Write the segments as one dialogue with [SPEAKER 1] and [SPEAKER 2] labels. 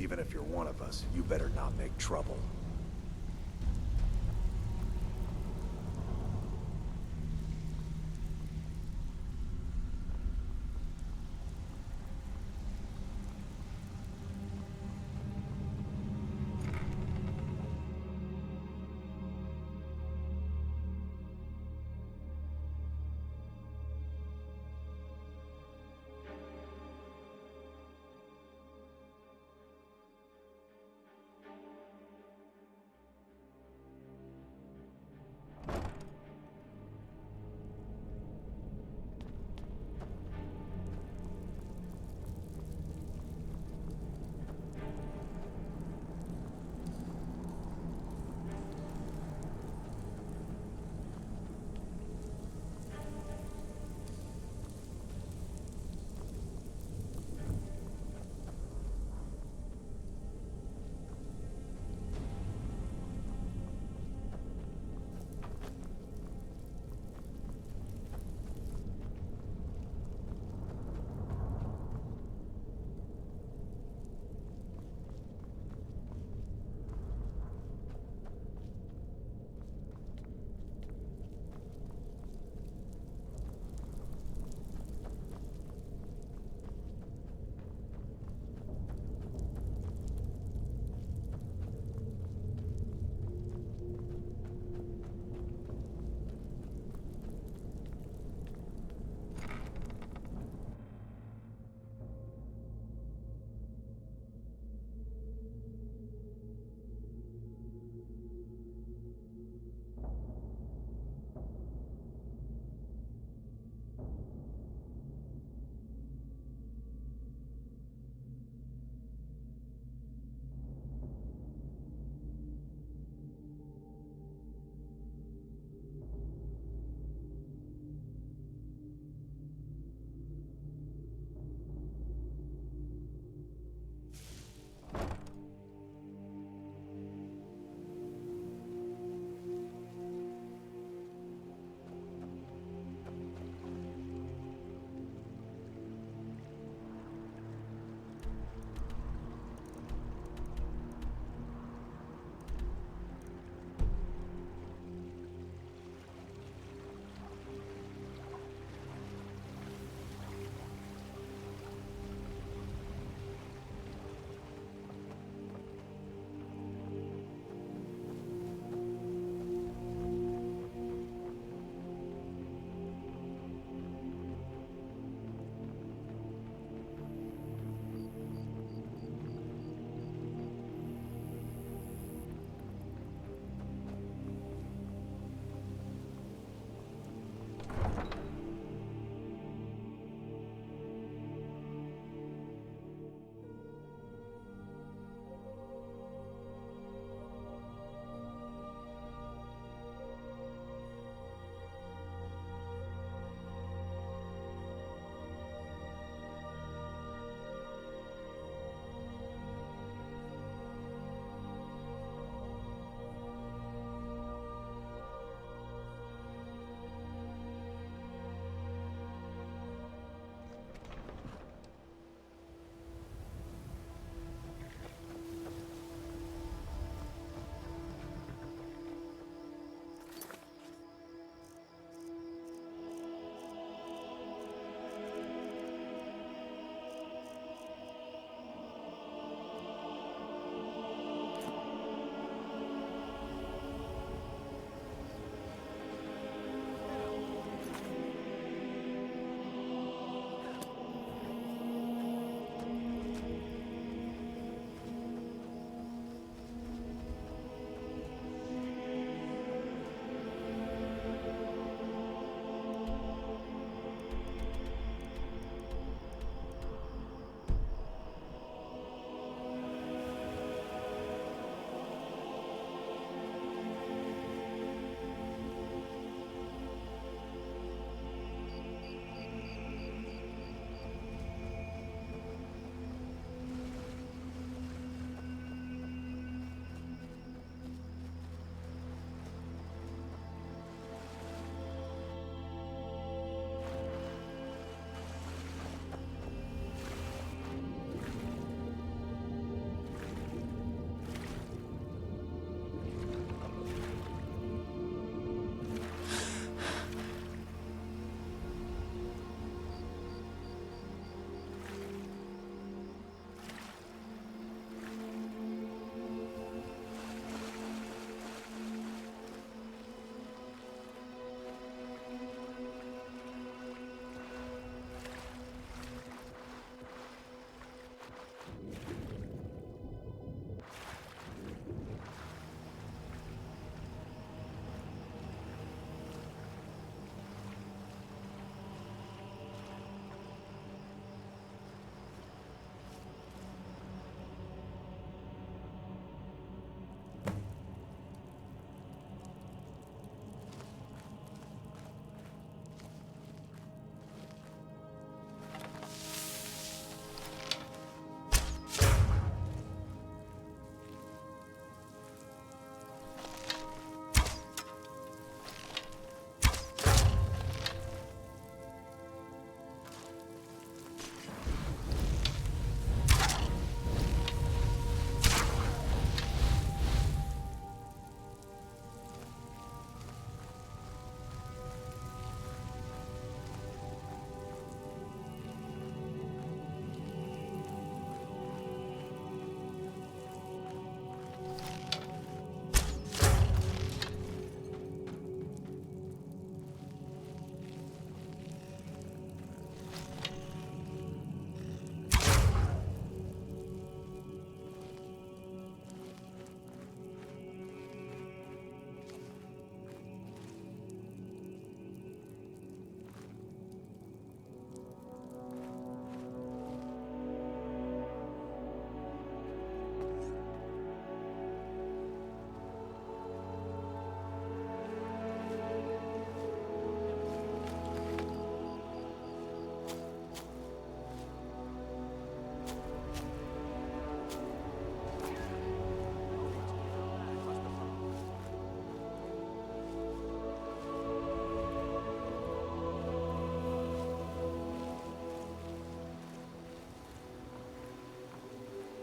[SPEAKER 1] Even if you're one of us, you better not make trouble.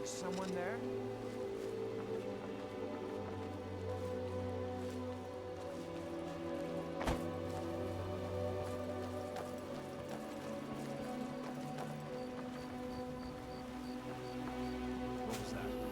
[SPEAKER 2] Is someone there? What was that?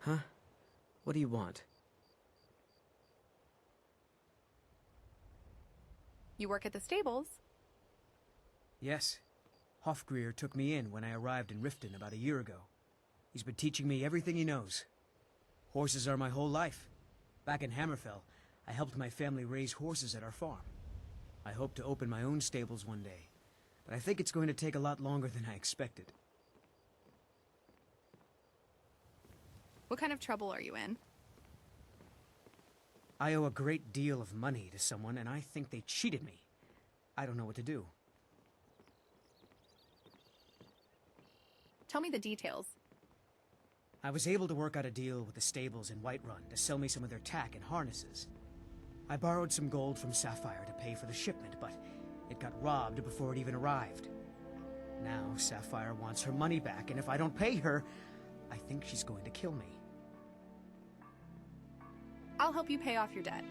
[SPEAKER 2] Huh? What do you want?
[SPEAKER 3] You work at the stables.
[SPEAKER 2] Yes. Hofgreer took me in when I arrived in Riften about a year ago. He's been teaching me everything he knows. Horses are my whole life. Back in Hammerfell, I helped my family raise horses at our farm. I hope to open my own stables one day, but I think it's going to take a lot longer than I expected.
[SPEAKER 3] What kind of trouble are you in?
[SPEAKER 2] I owe a great deal of money to someone, and I think they cheated me. I don't know what to do.
[SPEAKER 3] Tell me the details.
[SPEAKER 2] I was able to work out a deal with the stables in Whiterun to sell me some of their tack and harnesses. I borrowed some gold from Sapphire to pay for the shipment, but it got robbed before it even arrived. Now Sapphire wants her money back, and if I don't pay her, I think she's going to kill me.
[SPEAKER 3] I'll help you pay off your debt.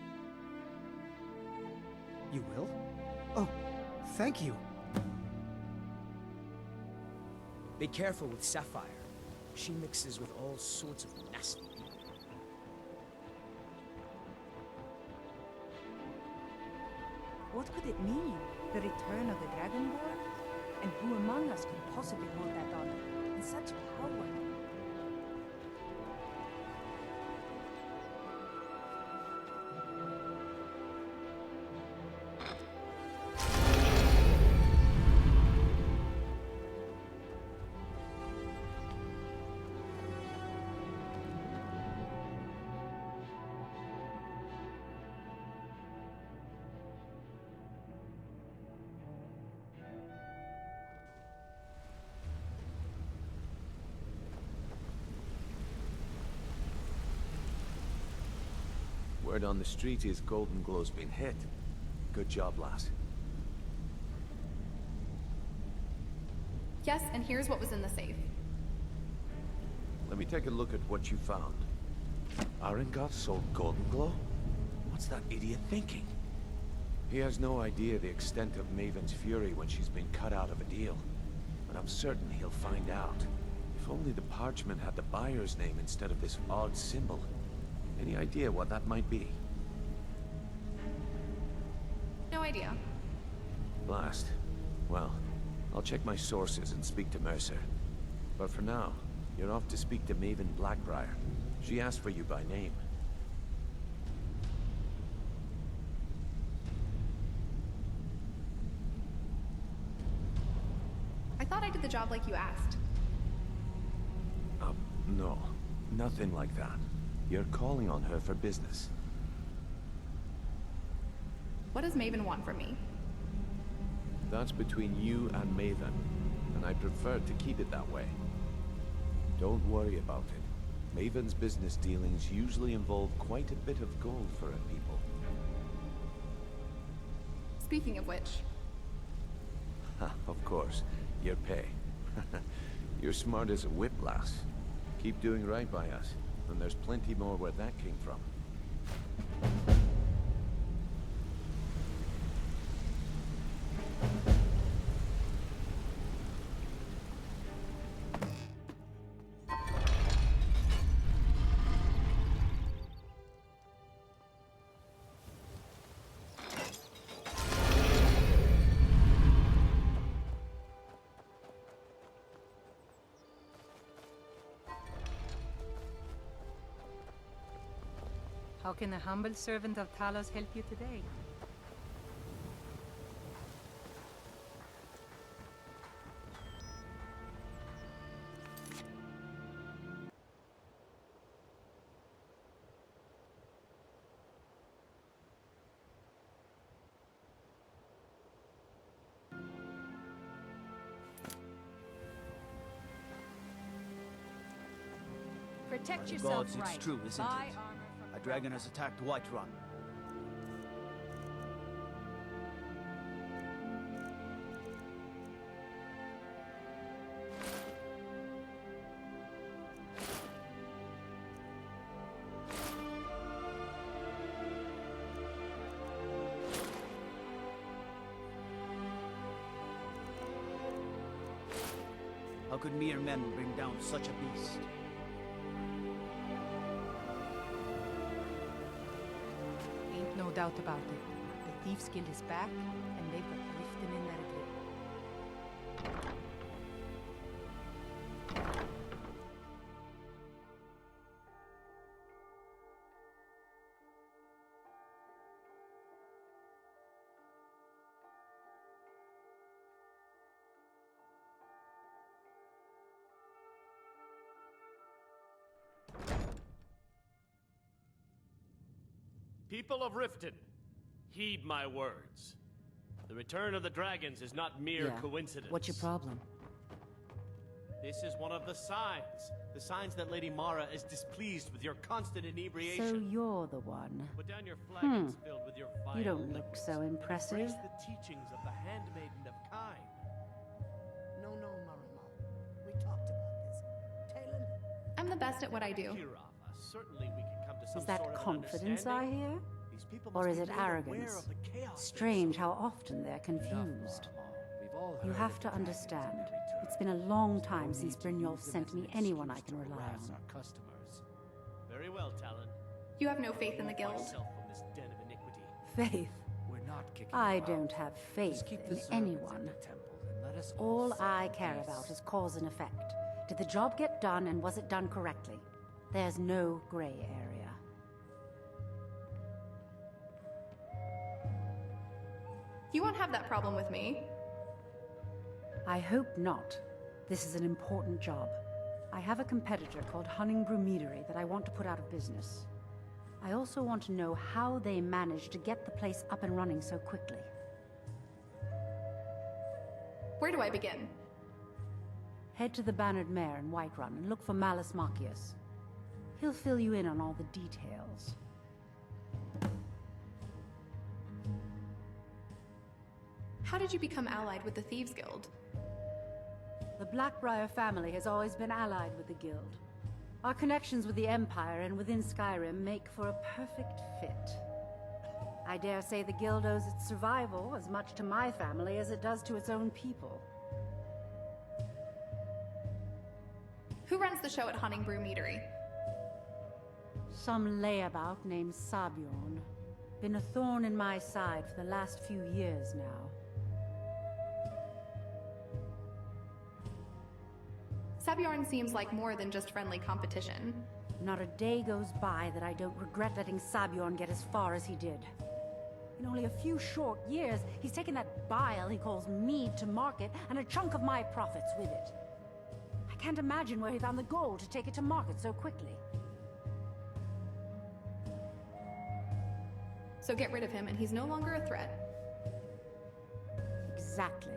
[SPEAKER 2] You will? Oh, thank you. Be careful with Sapphire. She mixes with all sorts of nasty people.
[SPEAKER 4] What could it mean? The return of the Dragonborn? And who among us could possibly hold that honor? And such power?
[SPEAKER 1] Word on the street is Golden Glow's been hit. Good job, lass.
[SPEAKER 3] Yes, and here's what was in the safe.
[SPEAKER 1] Let me take a look at what you found. Arengoth sold Golden Glow? What's that idiot thinking? He has no idea the extent of Maven's fury when she's been cut out of a deal. But I'm certain he'll find out. If only the parchment had the buyer's name instead of this odd symbol. Any idea what that might be?
[SPEAKER 3] No idea.
[SPEAKER 1] Blast. Well, I'll check my sources and speak to Mercer. But for now, you're off to speak to Maven Blackbriar. She asked for you by name.
[SPEAKER 3] I thought I did the job like you asked.
[SPEAKER 1] No. Nothing like that. You're calling on her for business.
[SPEAKER 3] What does Maven want from me?
[SPEAKER 1] That's between you and Maven, and I prefer to keep it that way. Don't worry about it. Maven's business dealings usually involve quite a bit of gold for her people.
[SPEAKER 3] Speaking of which...
[SPEAKER 1] Of course, your pay. You're smart as a whip, lass. Keep doing right by us, and there's plenty more where that came from.
[SPEAKER 4] How can a humble servant of Talos help you today?
[SPEAKER 5] Protect
[SPEAKER 6] The
[SPEAKER 5] yourself
[SPEAKER 6] gods,
[SPEAKER 5] right.
[SPEAKER 6] it's true, isn't
[SPEAKER 5] Buy
[SPEAKER 6] it?
[SPEAKER 5] armor from
[SPEAKER 6] A
[SPEAKER 5] the
[SPEAKER 6] dragon has attacked Whiterun. How could mere men bring down such a beast?
[SPEAKER 4] No doubt about it. The Thieves Guild is back, and they've got Riften in their grip.
[SPEAKER 5] People of Riften, heed my words. The return of the dragons is not mere coincidence.
[SPEAKER 6] What's your problem?
[SPEAKER 5] This is one of the signs that Lady Mara is displeased with your constant inebriation.
[SPEAKER 6] So you're the one.
[SPEAKER 5] Put down your flagons filled with your vile
[SPEAKER 6] You don't look
[SPEAKER 5] liquids.
[SPEAKER 6] so impressive.
[SPEAKER 5] Embrace the teachings of the Handmaiden of Kine.
[SPEAKER 7] No, Marimal. We talked about this. Talon?
[SPEAKER 3] I'm the best at what I do.
[SPEAKER 5] Kirava, certainly we can come to some
[SPEAKER 6] Is that
[SPEAKER 5] sort of an
[SPEAKER 6] confidence I
[SPEAKER 5] understanding.
[SPEAKER 6] hear?
[SPEAKER 5] These people
[SPEAKER 6] Or
[SPEAKER 5] must
[SPEAKER 6] is
[SPEAKER 5] be
[SPEAKER 6] it
[SPEAKER 5] made aware
[SPEAKER 6] arrogance?
[SPEAKER 5] of the chaos
[SPEAKER 6] Strange how often they're confused. You have to understand. It's been a long time since Brynjolf sent me anyone I can rely on.
[SPEAKER 5] Very well, Talon.
[SPEAKER 3] You have no faith in the guild.
[SPEAKER 5] Myself from this den of iniquity.
[SPEAKER 6] Faith? I don't have faith in anyone. All I care about is cause and effect. Did the job get done, and was it done correctly? There's no gray area.
[SPEAKER 3] You won't have that problem with me.
[SPEAKER 6] I hope not. This is an important job. I have a competitor called Hunningbrew Meadery that I want to put out of business. I also want to know how they managed to get the place up and running so quickly.
[SPEAKER 3] Where do I begin?
[SPEAKER 6] Head to the Bannered Mare in Whiterun and look for Malus Macius. He'll fill you in on all the details.
[SPEAKER 3] How did you become allied with the Thieves Guild?
[SPEAKER 6] The Blackbriar family has always been allied with the Guild. Our connections with the Empire and within Skyrim make for a perfect fit. I dare say the Guild owes its survival as much to my family as it does to its own people.
[SPEAKER 3] Who runs the show at Hunningbrew Meadery?
[SPEAKER 6] Some layabout named Sabiorn. Been a thorn in my side for the last few years now.
[SPEAKER 3] Sabiorn seems like more than just friendly competition.
[SPEAKER 6] Not a day goes by that I don't regret letting Sabiorn get as far as he did. In only a few short years, he's taken that bile he calls mead to market and a chunk of my profits with it. I can't imagine where he found the gold to take it to market so quickly.
[SPEAKER 3] So get rid of him and he's no longer a threat.
[SPEAKER 6] Exactly.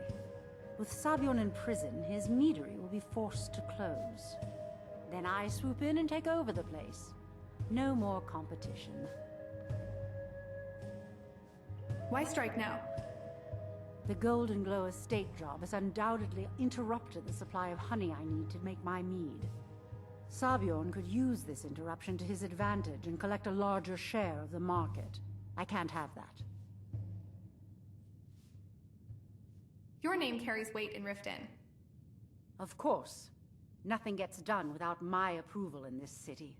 [SPEAKER 6] With Sabiorn in prison, his meadery will be forced to close. Then I swoop in and take over the place. No more competition.
[SPEAKER 3] Why strike now?
[SPEAKER 6] The Golden Glow estate job has undoubtedly interrupted the supply of honey I need to make my mead. Sabiorn could use this interruption to his advantage and collect a larger share of the market. I can't have that.
[SPEAKER 3] Your name carries weight in Riften.
[SPEAKER 6] Of course. Nothing gets done without my approval in this city.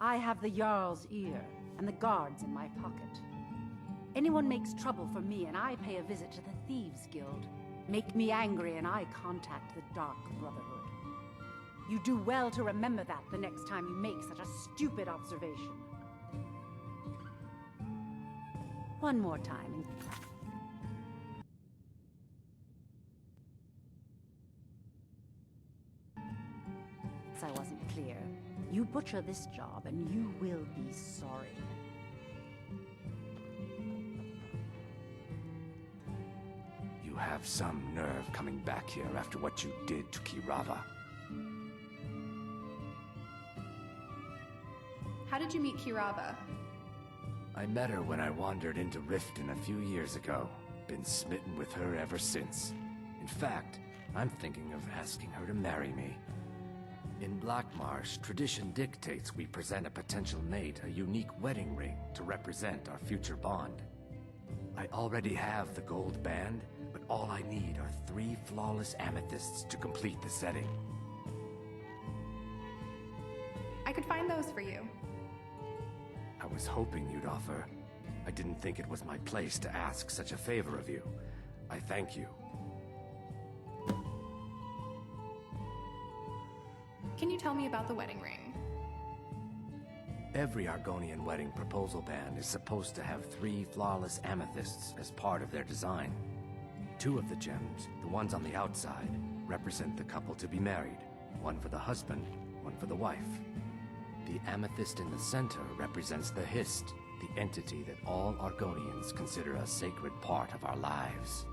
[SPEAKER 6] I have the Jarl's ear, and the guards in my pocket. Anyone makes trouble for me, and I pay a visit to the Thieves Guild. Make me angry, and I contact the Dark Brotherhood. You do well to remember that the next time you make such a stupid observation. One more time, and... I wasn't clear. You butcher this job and you will be sorry.
[SPEAKER 8] You have some nerve coming back here after what you did to Kirava.
[SPEAKER 3] How did you meet Kirava?
[SPEAKER 8] I met her when I wandered into Riften a few years ago. Been smitten with her ever since. In fact, I'm thinking of asking her to marry me. In Blackmarsh, tradition dictates we present a potential mate a unique wedding ring to represent our future bond. I already have the gold band, but all I need are 3 flawless amethysts to complete the setting.
[SPEAKER 3] I could find those for you.
[SPEAKER 8] I was hoping you'd offer. I didn't think it was my place to ask such a favor of you. I thank you.
[SPEAKER 3] Can you tell me about the wedding ring?
[SPEAKER 8] Every Argonian wedding proposal band is supposed to have 3 flawless amethysts as part of their design. 2 of the gems, the ones on the outside, represent the couple to be married. One for the husband, one for the wife. The amethyst in the center represents the Hist, the entity that all Argonians consider a sacred part of our lives.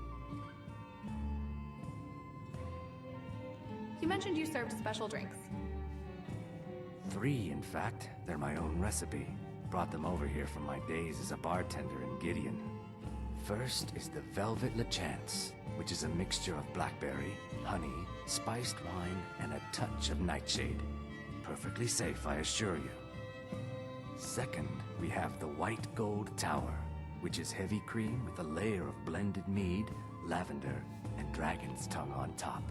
[SPEAKER 3] You mentioned you served special drinks.
[SPEAKER 8] 3, in fact. They're my own recipe. Brought them over here from my days as a bartender in Gideon. First is the Velvet Lechance, which is a mixture of blackberry, honey, spiced wine, and a touch of nightshade. Perfectly safe, I assure you. Second, we have the White Gold Tower, which is heavy cream with a layer of blended mead, lavender, and dragon's tongue on top.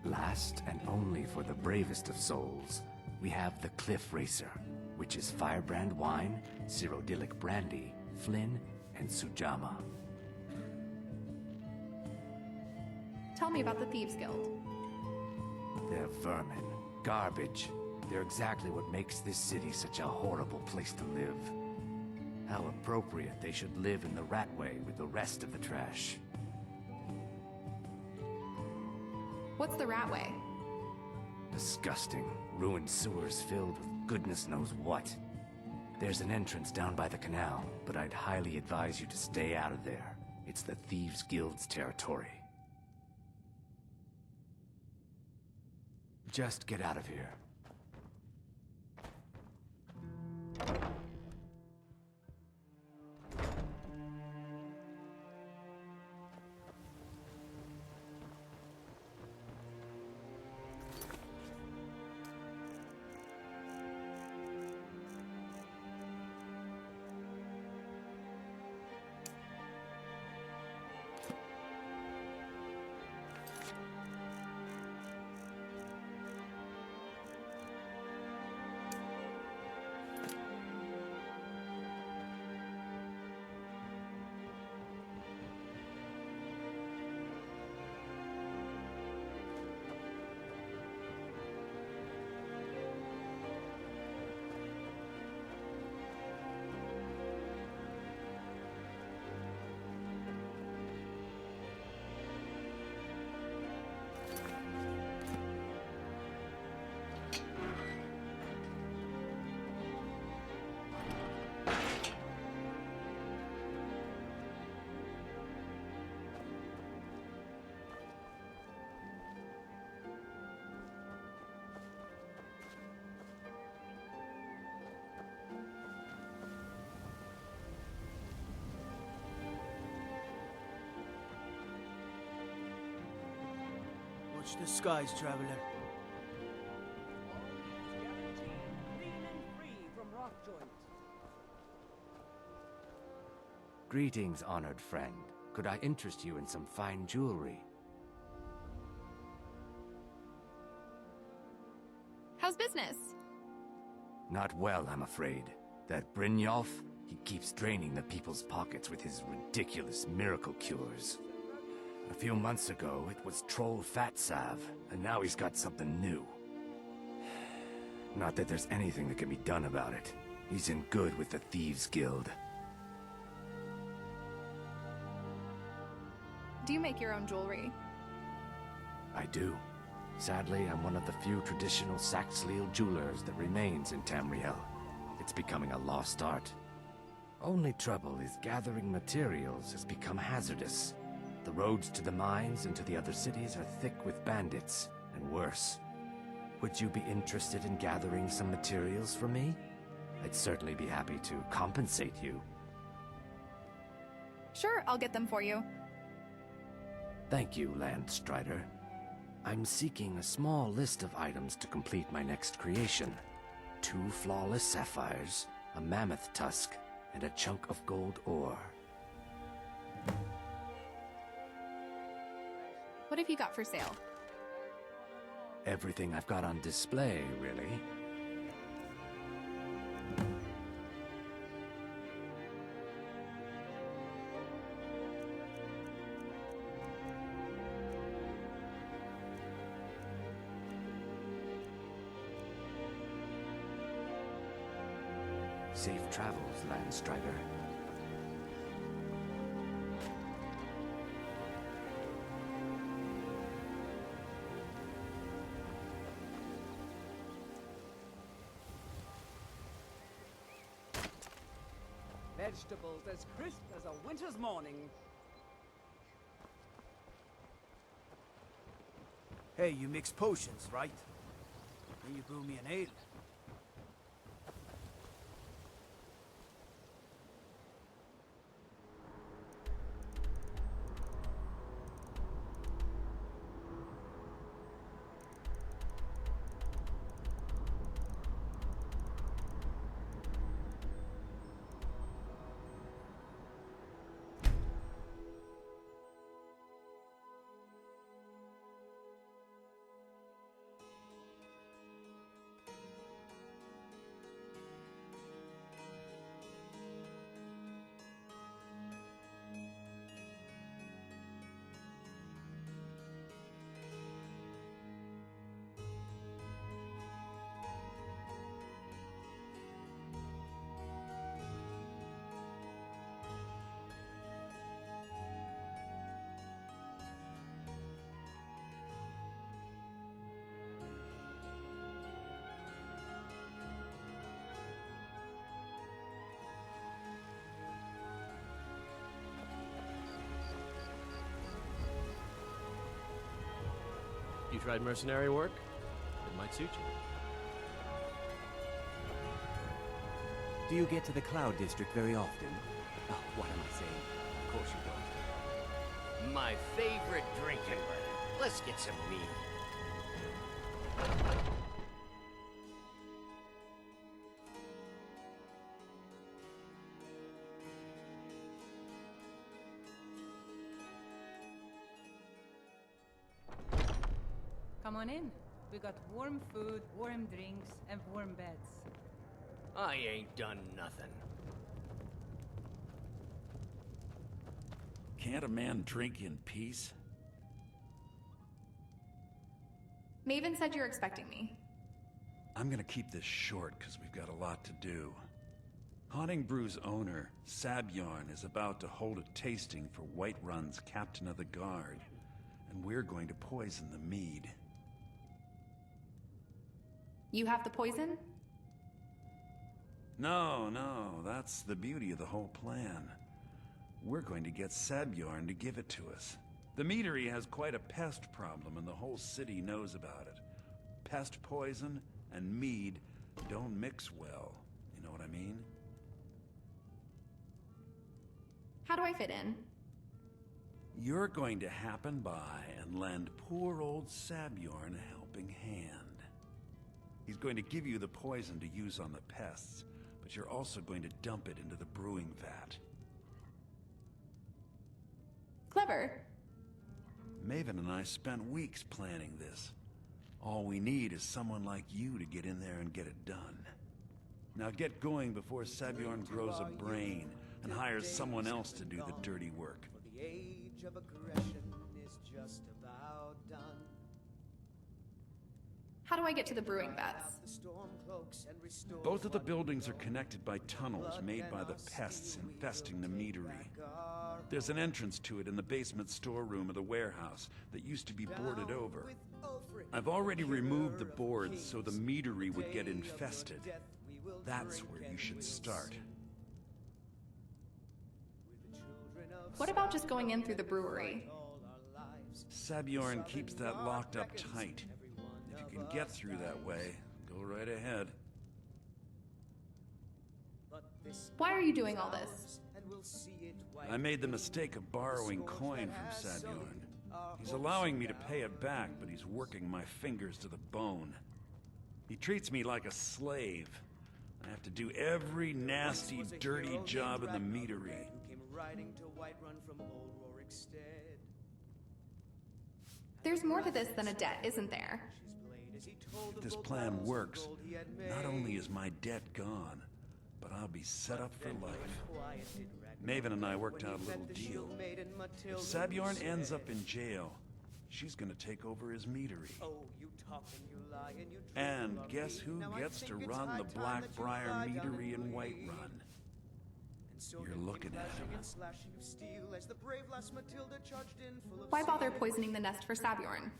[SPEAKER 8] Last, and only for the bravest of souls, we have the Cliff Racer, which is firebrand wine, cyrodiilic brandy, Flynn, and Sujama.
[SPEAKER 3] Tell me about the Thieves Guild.
[SPEAKER 8] They're vermin. Garbage. They're exactly what makes this city such a horrible place to live. How appropriate they should live in the Ratway with the rest of the trash.
[SPEAKER 3] What's the Ratway?
[SPEAKER 8] Disgusting. Ruined sewers filled with goodness knows what. There's an entrance down by the canal, but I'd highly advise you to stay out of there. It's the Thieves Guild's territory. Just get out of here.
[SPEAKER 2] Watch the skies, traveler.
[SPEAKER 8] Greetings, honored friend. Could I interest you in some fine jewelry?
[SPEAKER 3] How's business?
[SPEAKER 8] Not well, I'm afraid. That Brynjolf, he keeps draining the people's pockets with his ridiculous miracle cures. A few months ago, it was Troll Fat Salve, and now he's got something new. Not that there's anything that can be done about it. He's in good with the Thieves Guild.
[SPEAKER 3] Do you make your own jewelry?
[SPEAKER 8] I do. Sadly, I'm one of the few traditional Saxhleel jewelers that remains in Tamriel. It's becoming a lost art. Only trouble is gathering materials has become hazardous. The roads to the mines and to the other cities are thick with bandits, and worse. Would you be interested in gathering some materials for me? I'd certainly be happy to compensate you.
[SPEAKER 3] Sure, I'll get them for you.
[SPEAKER 8] Thank you, Landstrider. I'm seeking a small list of items to complete my next creation. 2 flawless sapphires, a mammoth tusk, and a chunk of gold ore.
[SPEAKER 3] What have you got for sale?
[SPEAKER 8] Everything I've got on display, really. Safe travels, Landstrider.
[SPEAKER 9] Vegetables as crisp as a winter's morning.
[SPEAKER 2] Hey, you mix potions, right? Then you brew me an ale.
[SPEAKER 5] You tried mercenary work? It might suit you.
[SPEAKER 10] Do you get to the Cloud District very often? Oh, what am I saying? Of course you don't.
[SPEAKER 11] My favorite drinking buddy. Let's get some mead.
[SPEAKER 4] Come on in. We got warm food, warm drinks, and warm beds.
[SPEAKER 11] I ain't done nothing.
[SPEAKER 12] Can't a man drink in peace?
[SPEAKER 3] Maven said you're expecting me.
[SPEAKER 12] I'm gonna keep this short because we've got a lot to do. Haunting Brew's owner, Sabyarn, is about to hold a tasting for Whiterun's Captain of the Guard, and we're going to poison the mead.
[SPEAKER 3] You have the poison?
[SPEAKER 12] No, that's the beauty of the whole plan. We're going to get Sabyarn to give it to us. The meadery has quite a pest problem and the whole city knows about it. Pest poison and mead don't mix well, you know what I mean?
[SPEAKER 3] How do I fit in?
[SPEAKER 12] You're going to happen by and lend poor old Sabyarn a helping hand. He's going to give you the poison to use on the pests, but you're also going to dump it into the brewing vat.
[SPEAKER 3] Clever.
[SPEAKER 12] Maven and I spent weeks planning this. All we need is someone like you to get in there and get it done. Now get going before Sabyarn grows a brain and hires someone else to do the dirty work.
[SPEAKER 13] For the age of aggression is just about done.
[SPEAKER 3] How do I get to the brewing vats?
[SPEAKER 12] Both of the buildings are connected by tunnels made by the pests infesting the meadery. There's an entrance to it in the basement storeroom of the warehouse that used to be boarded over. I've already removed the boards so the meadery would get infested. That's where you should start.
[SPEAKER 3] What about just going in through the brewery?
[SPEAKER 12] Sabyarn keeps that locked up tight. If you can get through that way, go right ahead.
[SPEAKER 3] Why are you doing all this?
[SPEAKER 12] I made the mistake of borrowing coin from Sabyarn. He's allowing me to pay it back, but he's working my fingers to the bone. He treats me like a slave. I have to do every nasty, dirty job in the meadery.
[SPEAKER 3] There's more to this than a debt, isn't there?
[SPEAKER 12] If this plan works, not only is my debt gone, but I'll be set up for life. Maven and I worked out a little deal. If Sabyarn ends up in jail, she's gonna take over his meadery. And And guess who gets to run the Blackbriar Meadery in Whiterun? You're looking at him.
[SPEAKER 3] Why bother poisoning the nest for Sabjorn?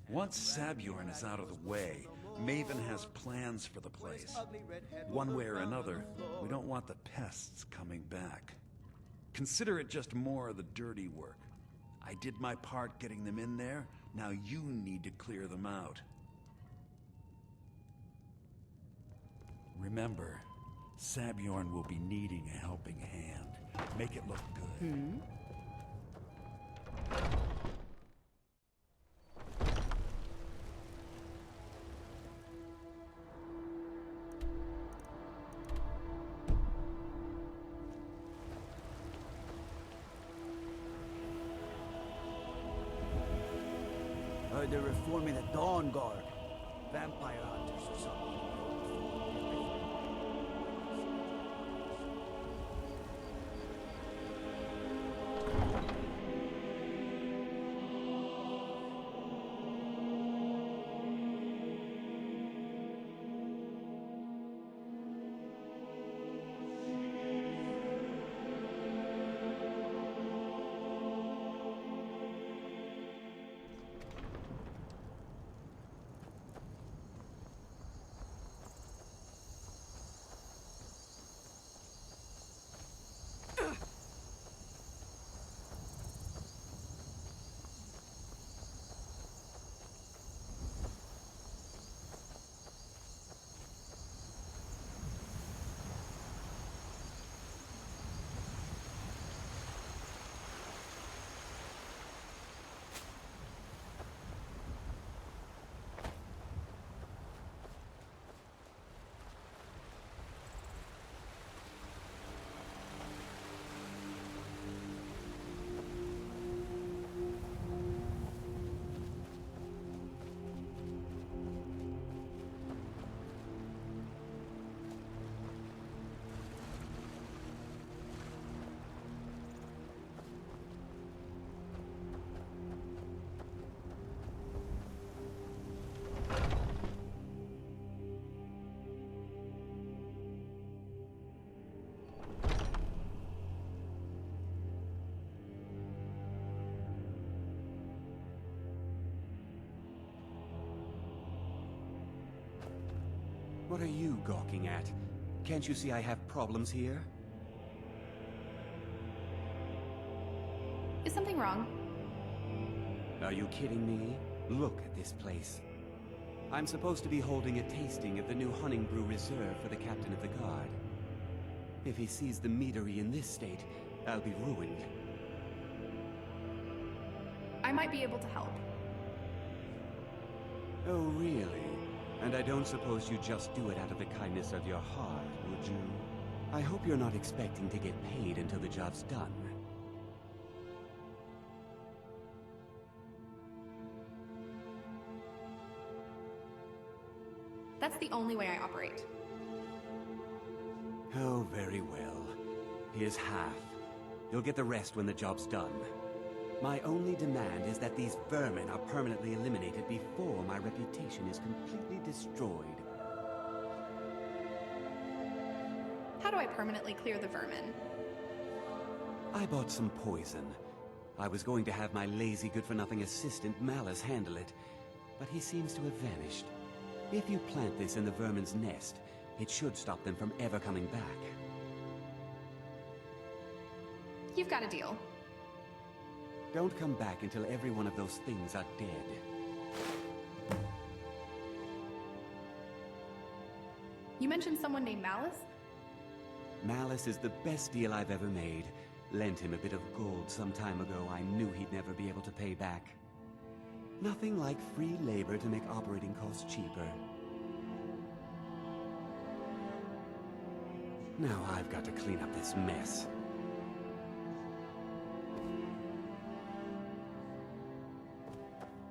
[SPEAKER 12] Once Sabjorn is out of the way, Maven has plans for the place. One way or another, we don't want the pests coming back. Consider it just more of the dirty work. I did my part getting them in there, now you need to clear them out. Remember, Sabjorn will be needing a helping hand. Make it look good.
[SPEAKER 10] They're reforming the Dawn Guard. Vampire hunters or something. What are you gawking at? Can't you see I have problems here?
[SPEAKER 3] Is something wrong?
[SPEAKER 10] Are you kidding me? Look at this place. I'm supposed to be holding a tasting of the new hunting brew reserved for the captain of the guard. If he sees the meadery in this state, I'll be ruined.
[SPEAKER 3] I might be able to help.
[SPEAKER 10] Oh, really? And I don't suppose you just do it out of the kindness of your heart, would you? I hope you're not expecting to get paid until the job's done.
[SPEAKER 3] That's the only way I operate.
[SPEAKER 10] Oh, very well. Here's half. You'll get the rest when the job's done. My only demand is that these vermin are permanently eliminated before my reputation is completely destroyed.
[SPEAKER 3] How do I permanently clear the vermin?
[SPEAKER 10] I bought some poison. I was going to have my lazy good-for-nothing assistant Malice handle it, but he seems to have vanished. If you plant this in the vermin's nest, it should stop them from ever coming back.
[SPEAKER 3] You've got a deal.
[SPEAKER 10] Don't come back until every one of those things are dead.
[SPEAKER 3] You mentioned someone named Malice?
[SPEAKER 10] Malice is the best deal I've ever made. Lent him a bit of gold some time ago I knew he'd never be able to pay back. Nothing like free labor to make operating costs cheaper. Now I've got to clean up this mess.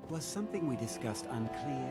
[SPEAKER 10] Was something we discussed unclear?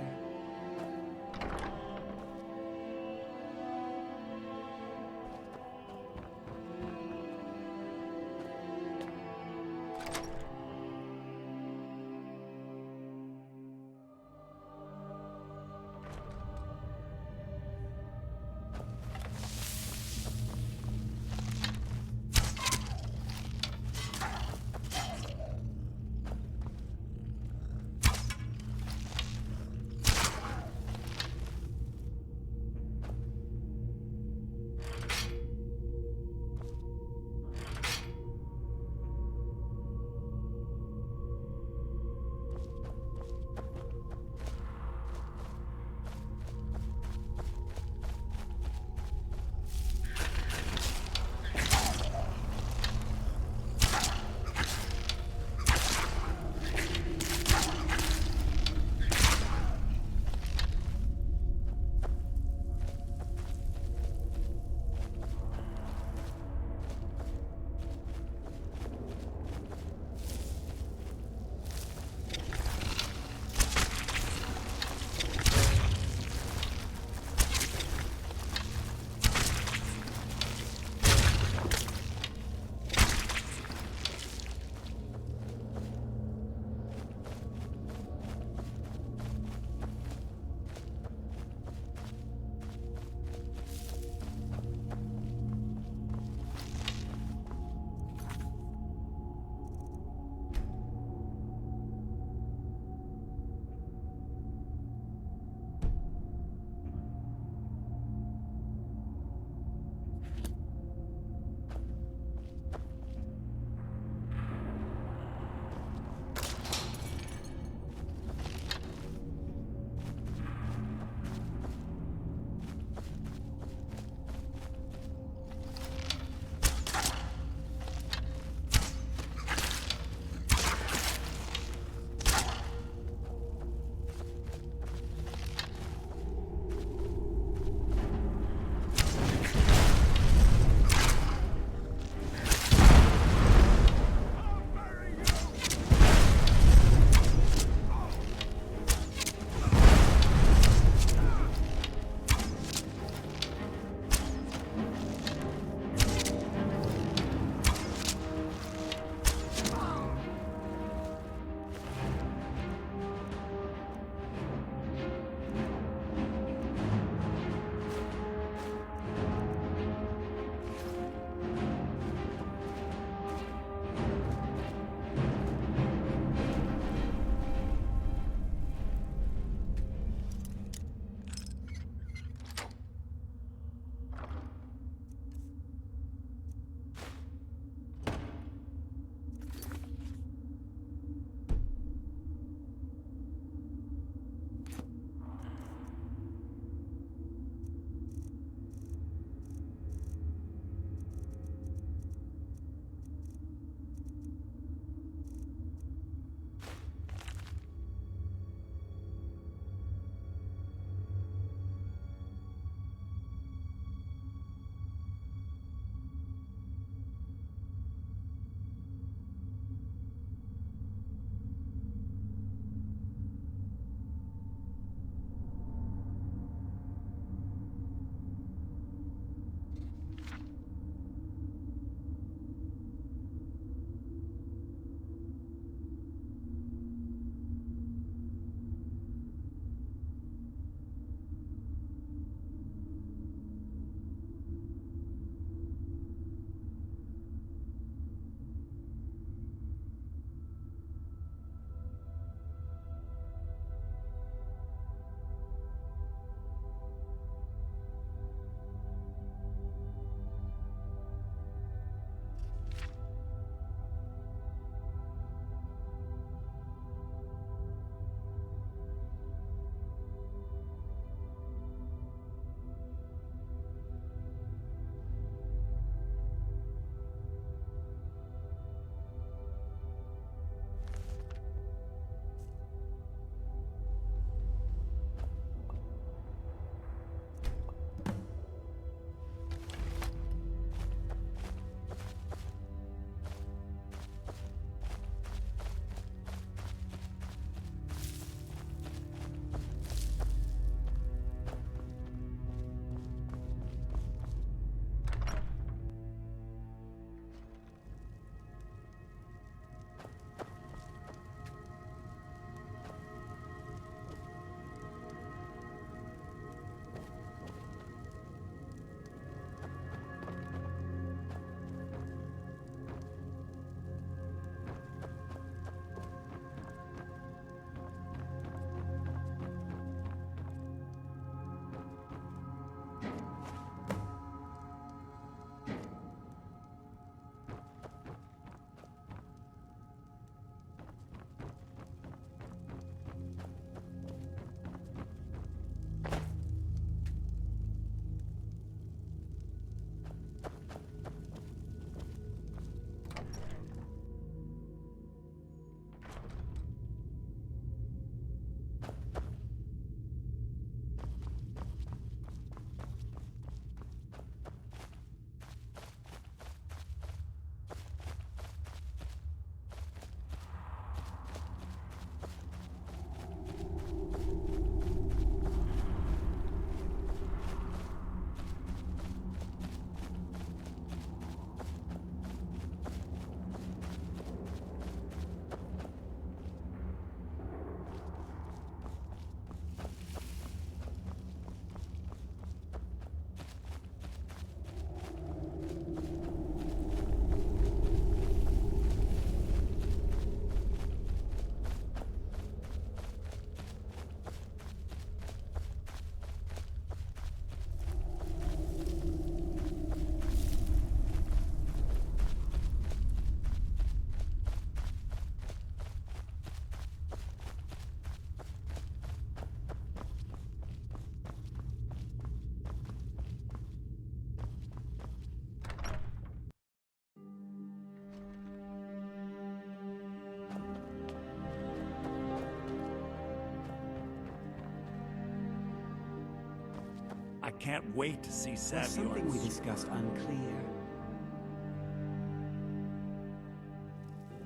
[SPEAKER 12] I can't wait to see
[SPEAKER 10] Was something we
[SPEAKER 12] Sabjorn's...
[SPEAKER 10] discussed unclear?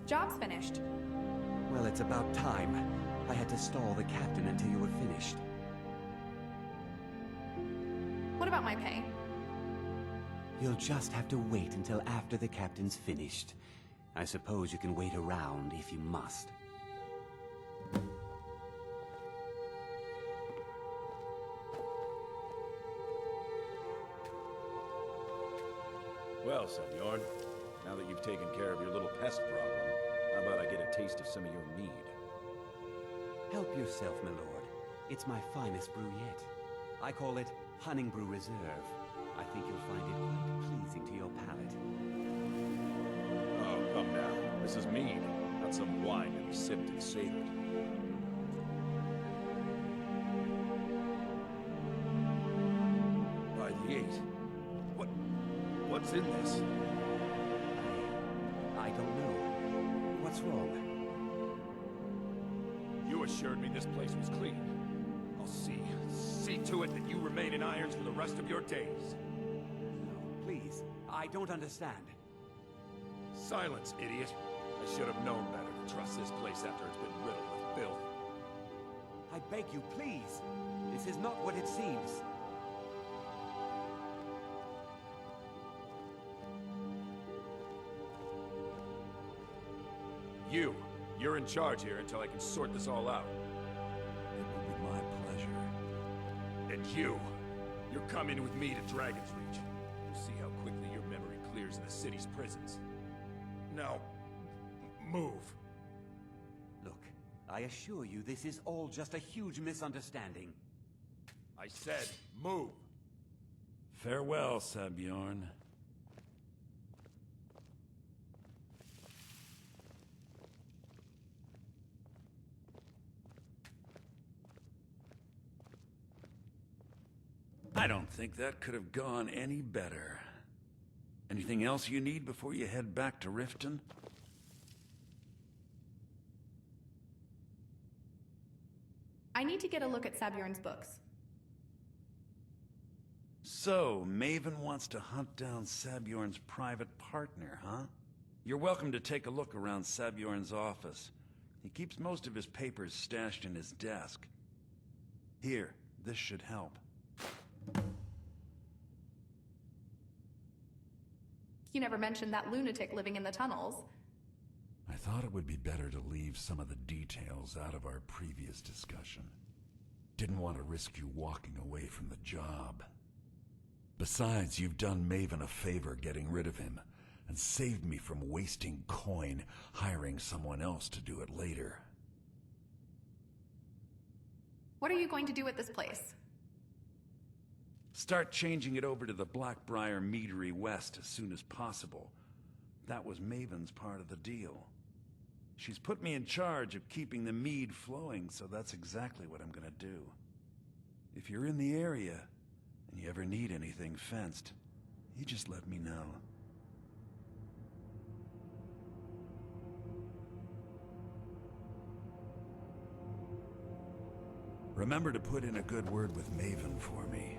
[SPEAKER 3] Job's finished.
[SPEAKER 10] Well, it's about time. I had to stall the captain until you were finished.
[SPEAKER 3] What about my pay?
[SPEAKER 10] You'll just have to wait until after the captain's finished. I suppose you can wait around if you must.
[SPEAKER 14] Well, Sabjorn, now that you've taken care of your little pest problem, how about I get a taste of some of your mead?
[SPEAKER 10] Help yourself, my lord. It's my finest brew yet. I call it Hunning Brew Reserve. I think you'll find it quite pleasing to your palate.
[SPEAKER 14] Oh, come now. This is mead, not some wine to be sipped and savored. By the 8. What's in this?
[SPEAKER 10] I don't know. What's wrong?
[SPEAKER 14] You assured me this place was clean. I'll see to it that you remain in irons for the rest of your days.
[SPEAKER 10] No, please. I don't understand.
[SPEAKER 14] Silence, idiot. I should have known better to trust this place after it's been riddled with filth.
[SPEAKER 10] I beg you, please. This is not what it seems.
[SPEAKER 14] You're in charge here until I can sort this all out.
[SPEAKER 12] It will be my pleasure.
[SPEAKER 14] And you're coming with me to Dragon's Reach. We'll see how quickly your memory clears in the city's prisons. Now, move.
[SPEAKER 10] Look, I assure you this is all just a huge misunderstanding.
[SPEAKER 14] I said, move.
[SPEAKER 12] Farewell, Sabjorn. I don't think that could have gone any better. Anything else you need before you head back to Riften?
[SPEAKER 3] I need to get a look at Sabjorn's books.
[SPEAKER 12] So, Maven wants to hunt down Sabjorn's private partner, huh? You're welcome to take a look around Sabjorn's office. He keeps most of his papers stashed in his desk. Here, this should help.
[SPEAKER 3] You never mentioned that lunatic living in the tunnels.
[SPEAKER 12] I thought it would be better to leave some of the details out of our previous discussion. Didn't want to risk you walking away from the job. Besides, you've done Maven a favor getting rid of him, and saved me from wasting coin hiring someone else to do it later.
[SPEAKER 3] What are you going to do with this place?
[SPEAKER 12] Start changing it over to the Blackbriar Meadery West as soon as possible. That was Maven's part of the deal. She's put me in charge of keeping the mead flowing, so that's exactly what I'm gonna do. If you're in the area, and you ever need anything fenced, you just let me know. Remember to put in a good word with Maven for me.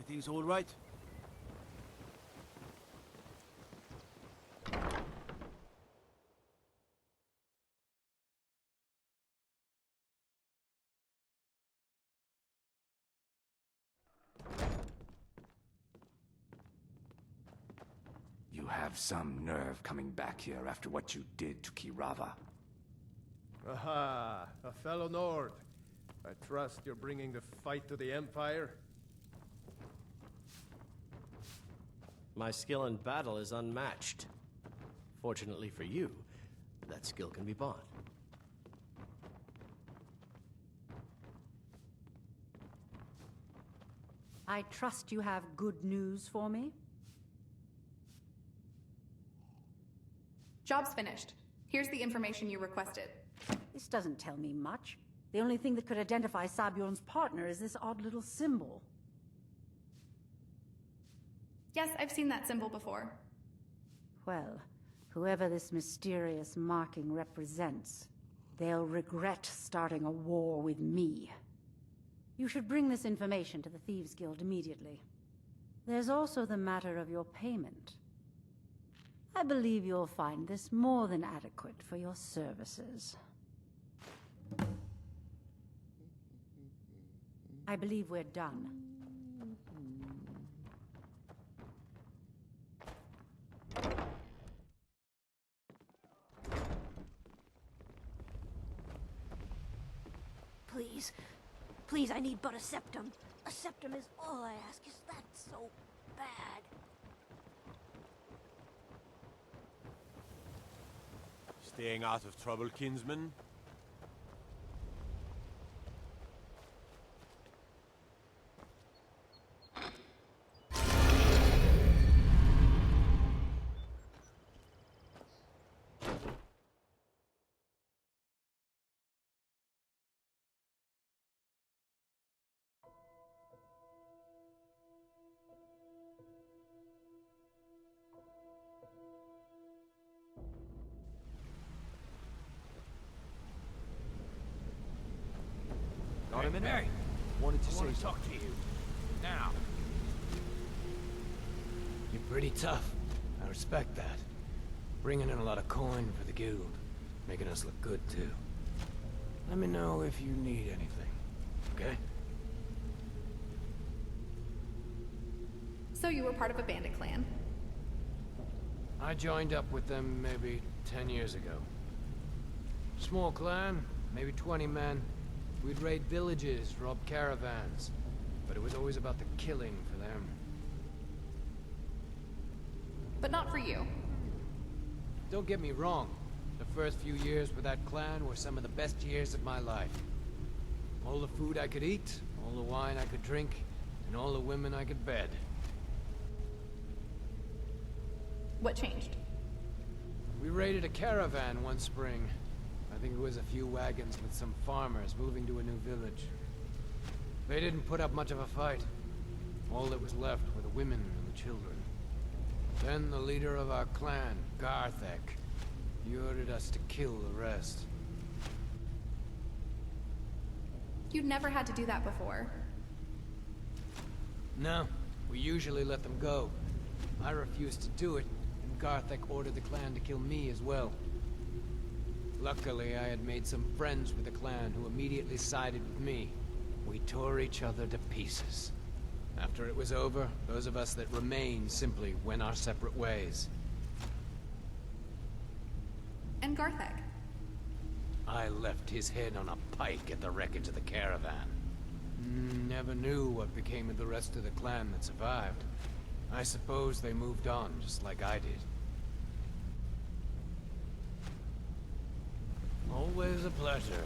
[SPEAKER 15] Everything's all right?
[SPEAKER 8] You have some nerve coming back here after what you did to Kirava.
[SPEAKER 16] Aha, a fellow Nord. I trust you're bringing the fight to the Empire?
[SPEAKER 5] My skill in battle is unmatched. Fortunately for you, that skill can be bought.
[SPEAKER 6] I trust you have good news for me?
[SPEAKER 3] Job's finished. Here's the information you requested.
[SPEAKER 6] This doesn't tell me much. The only thing that could identify Sabjorn's partner is this odd little symbol.
[SPEAKER 3] Yes, I've seen that symbol before.
[SPEAKER 6] Well, whoever this mysterious marking represents, they'll regret starting a war with me. You should bring this information to the Thieves' Guild immediately. There's also the matter of your payment. I believe you'll find this more than adequate for your services. I believe we're done.
[SPEAKER 17] Please. Please, I need but a septum. A septum is all I ask. Is that so bad?
[SPEAKER 18] Staying out of trouble, kinsman?
[SPEAKER 15] Got him in there.
[SPEAKER 19] Wanted to
[SPEAKER 15] I
[SPEAKER 19] say
[SPEAKER 15] want to talk to you. Now.
[SPEAKER 19] You're pretty tough. I respect that. Bringing in a lot of coin for the guild. Making us look good, too. Let me know if you need anything, okay?
[SPEAKER 3] So you were part of a bandit clan?
[SPEAKER 19] I joined up with them maybe 10 years ago. Small clan, maybe 20 men. We'd raid villages, rob caravans. But it was always about the killing for them.
[SPEAKER 3] But not for you.
[SPEAKER 19] Don't get me wrong. The first few years with that clan were some of the best years of my life. All the food I could eat, all the wine I could drink, and all the women I could bed.
[SPEAKER 3] What changed?
[SPEAKER 19] We raided a caravan one spring. I think it was a few wagons with some farmers moving to a new village. They didn't put up much of a fight. All that was left were the women and the children. Then the leader of our clan, Garthek, he ordered us to kill the rest.
[SPEAKER 3] You'd never had to do that before.
[SPEAKER 19] No, we usually let them go. I refused to do it, and Garthek ordered the clan to kill me as well. Luckily, I had made some friends with the clan who immediately sided with me. We tore each other to pieces. After it was over, those of us that remained simply went our separate ways.
[SPEAKER 3] And Garthek?
[SPEAKER 19] I left his head on a pike at the wreckage of the caravan. Never knew what became of the rest of the clan that survived. I suppose they moved on, just like I did. Always a pleasure.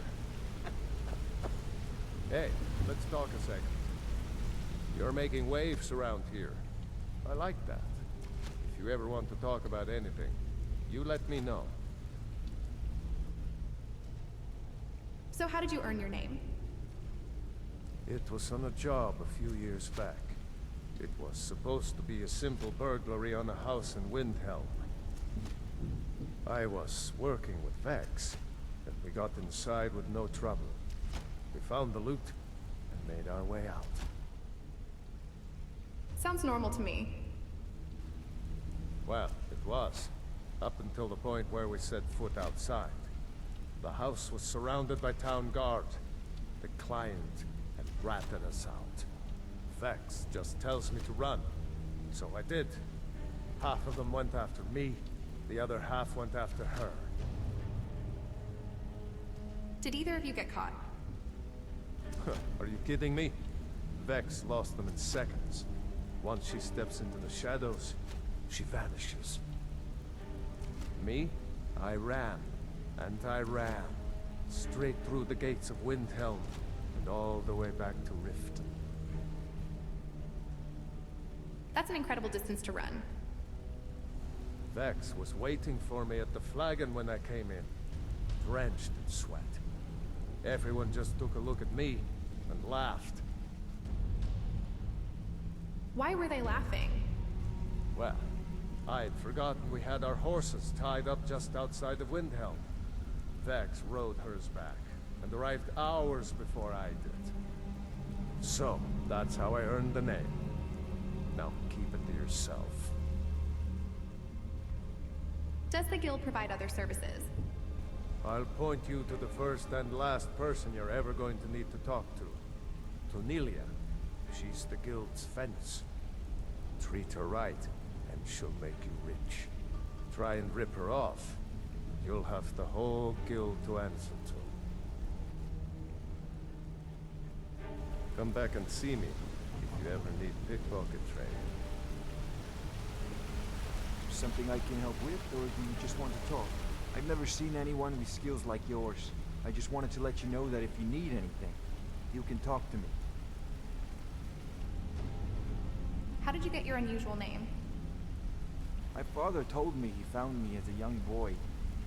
[SPEAKER 16] Hey, let's talk a second. You're making waves around here. I like that. If you ever want to talk about anything, you let me know.
[SPEAKER 3] So how did you earn your name?
[SPEAKER 16] It was on a job a few years back. It was supposed to be a simple burglary on a house in Windhelm. I was working with Vex, and we got inside with no trouble. We found the loot and made our way out.
[SPEAKER 3] Sounds normal to me.
[SPEAKER 16] Well, it was. Up until the point where we set foot outside. The house was surrounded by town guard. The client had ratted us out. Vex just tells me to run. So I did. Half of them went after me, the other half went after her.
[SPEAKER 3] Did either of you get caught?
[SPEAKER 16] Are you kidding me? Vex lost them in seconds. Once she steps into the shadows, she vanishes. Me? I ran, and I ran. Straight through the gates of Windhelm, and all the way back to Riften.
[SPEAKER 3] That's an incredible distance to run.
[SPEAKER 16] Vex was waiting for me at the flagon when I came in, drenched in sweat. Everyone just took a look at me and laughed.
[SPEAKER 3] Why were they laughing?
[SPEAKER 16] Well, I had forgotten we had our horses tied up just outside of Windhelm. Vex rode hers back, and arrived hours before I did. So, that's how I earned the name. Now keep it to yourself.
[SPEAKER 3] Does the guild provide other services?
[SPEAKER 16] I'll point you to the first and last person you're ever going to need to talk to. Nelia. She's the guild's fence. Treat her right, and she'll make you rich. Try and rip her off, you'll have the whole guild to answer to. Come back and see me, if you ever need pickpocket training.
[SPEAKER 20] Something I can help with, or do you just want to talk? I've never seen anyone with skills like yours. I just wanted to let you know that if you need anything, you can talk to me.
[SPEAKER 3] How did you get your unusual name?
[SPEAKER 20] My father told me he found me as a young boy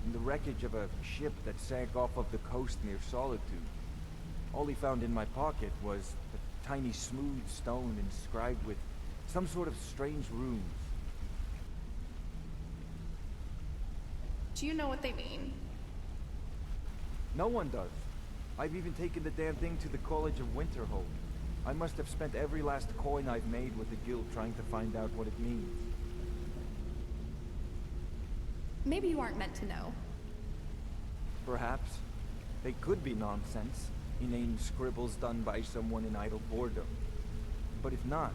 [SPEAKER 20] in the wreckage of a ship that sank off of the coast near Solitude. All he found in my pocket was a tiny smooth stone inscribed with some sort of strange runes.
[SPEAKER 3] Do you know what they mean?
[SPEAKER 20] No one does. I've even taken the damn thing to the College of Winterhold. I must have spent every last coin I've made with the guild trying to find out what it means.
[SPEAKER 3] Maybe you aren't meant to know.
[SPEAKER 20] Perhaps. They could be nonsense. Inane scribbles done by someone in idle boredom. But if not,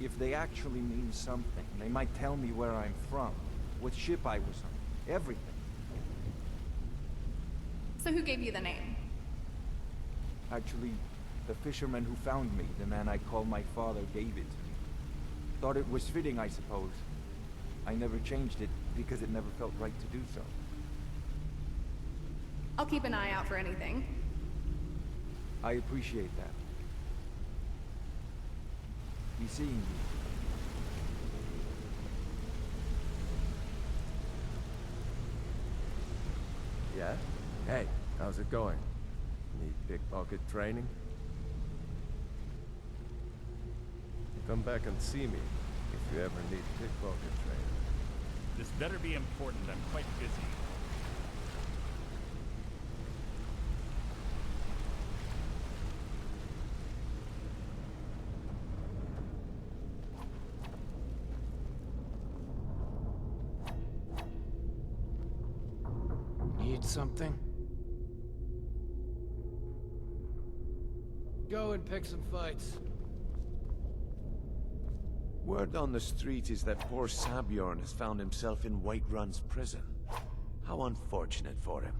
[SPEAKER 20] if they actually mean something, they might tell me where I'm from, what ship I was on, everything.
[SPEAKER 3] So who gave you the name?
[SPEAKER 20] Actually, the fisherman who found me, the man I call my father, gave it to me. Thought it was fitting, I suppose. I never changed it because it never felt right to do so.
[SPEAKER 3] I'll keep an eye out for anything.
[SPEAKER 20] I appreciate that. Be seeing you.
[SPEAKER 16] Yeah? Hey, how's it going? Need pickpocket training? Come back and see me if you ever need pickpocket training.
[SPEAKER 21] This better be important. I'm quite busy.
[SPEAKER 19] Need something? Go and pick some fights.
[SPEAKER 1] Word on the street is that poor Sabjorn has found himself in Whiterun's prison. How unfortunate for him.